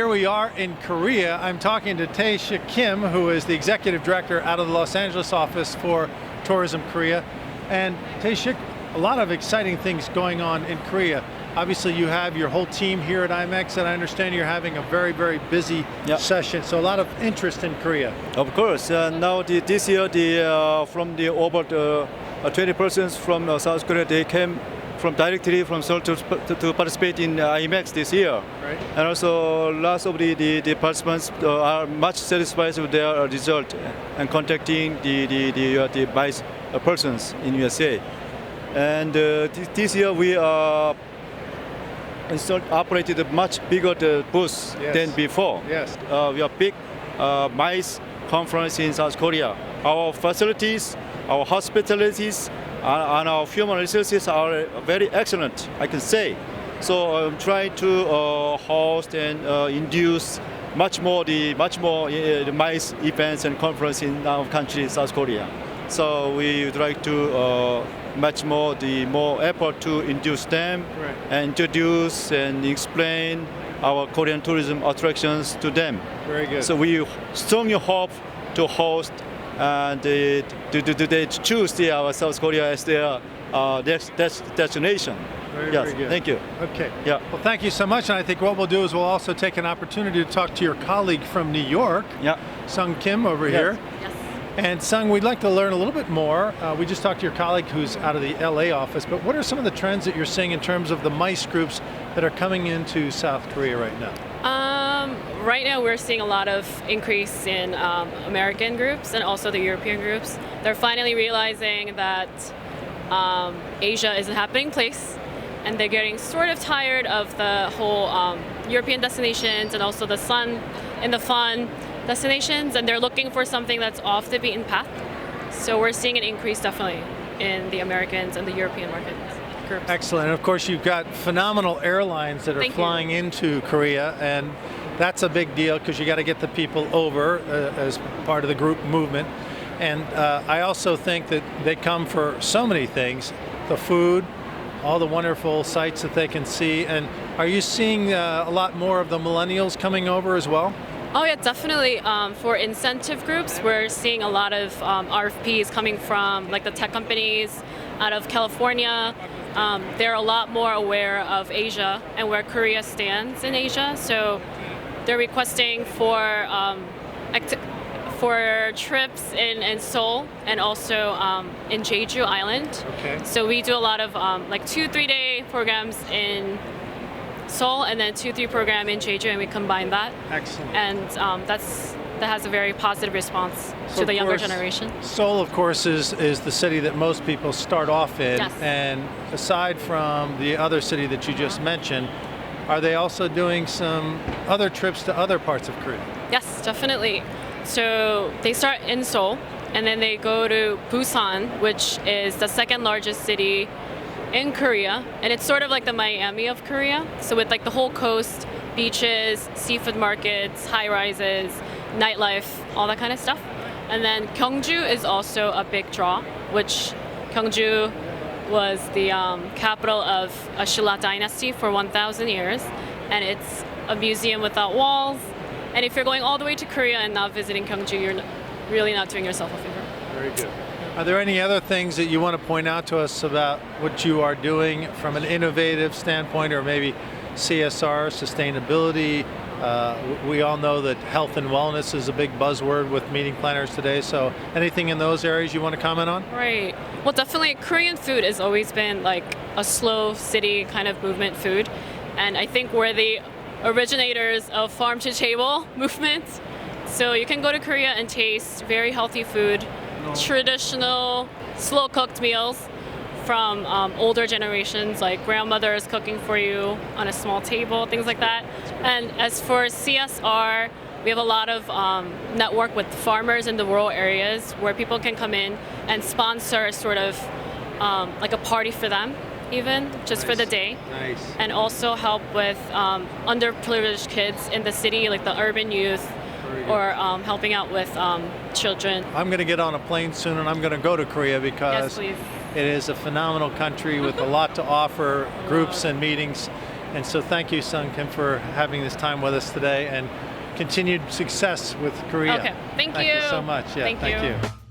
here we are in Korea. I'm talking to Tae Shik, who is the executive director out of the Los Angeles office for Tourism Korea. And Tae Shik, a lot of exciting things going on in Korea. Obviously, you have your whole team here at IMEX, and I understand you're having a very, very busy session. So a lot of interest in Korea. Of course. Now this year, from the over 20 persons from South Korea, they came directly from Seoul to participate in IMEX this year. Right. And also, lots of the participants are much satisfied with their result and contacting the vice persons in USA. And this year we operated a much bigger booth than before. Yes. We are big MICE conference in South Korea. Our facilities, our hospitalities, and our human resources are very excellent, I can say. So I'm trying to host and induce much more the MICE events and conference in our country, South Korea. So we would like to much more effort to induce them and introduce and explain our Korean tourism attractions to them. Very good. So we strongly hope to host and they choose our South Korea as their destination. Very good. Thank you. Okay. Yeah. Well, thank you so much. And I think what we'll do is we'll also take an opportunity to talk to your colleague from New York, Sung Kim, over here. Yes. And Sung, we'd like to learn a little bit more. We just talked to your colleague who's out of the LA office, but what are some of the trends that you're seeing in terms of the MICE groups that are coming into South Korea right now? Right now we're seeing a lot of increase in American groups and also the European groups. They're finally realizing that Asia is a happening place, and they're getting sort of tired of the whole European destinations and also the sun and the fun destinations, and they're looking for something that's off the beaten path. So we're seeing an increase definitely in the Americans and the European market groups. Excellent. And of course, you've got phenomenal airlines that are flying into Korea, and that's a big deal because you got to get the people over as part of the group movement. And I also think that they come for so many things: the food, all the wonderful sights that they can see. And are you seeing a lot more of the millennials coming over as well? Oh yeah, definitely. For incentive groups, we're seeing a lot of RFPs coming from like the tech companies out of California. They're a lot more aware of Asia and where Korea stands in Asia. So they're requesting for trips in Seoul and also in Jeju Island. Okay. So we do a lot of like 2-3 day programs in Seoul and then 2-3 program in Jeju, and we combine that. Excellent. And that has a very positive response to the younger generation. Seoul, of course, is the city that most people start off in. Yes. And aside from the other city that you just mentioned, are they also doing some other trips to other parts of Korea? Yes, definitely. So they start in Seoul, and then they go to Busan, which is the second largest city in Korea, and it's sort of like the Miami of Korea. So with like the whole coast, beaches, seafood markets, high rises, nightlife, all that kind of stuff. And then Gyeongju is also a big draw, which Gyeongju was the capital of a Shilla dynasty for 1,000 years, and it's a museum without walls. And if you're going all the way to Korea and not visiting Gyeongju, you're really not doing yourself a favor. Very good. Are there any other things that you want to point out to us about what you are doing from an innovative standpoint, or maybe CSR, sustainability? We all know that health and wellness is a big buzzword with meeting planners today. So anything in those areas you want to comment on? Right. Well, definitely Korean food has always been like a slow city kind of movement food. And I think we're the originators of farm to table movement. So you can go to Korea and taste very healthy food, traditional slow cooked meals from older generations, like grandmothers cooking for you on a small table, things like that. And as for CSR, we have a lot of network with farmers in the rural areas where people can come in and sponsor sort of like a party for them, even just for the day. Nice. And also help with underprivileged kids in the city, like the urban youth, or helping out with children. I'm going to get on a plane soon, and I'm going to go to Korea because Yes, please. it is a phenomenal country with a lot to offer, groups and meetings. And so thank you, Sung Kim, for having this time with us today, and continued success with Korea. Okay, thank Thank you you so much. Yeah, Thank you. you.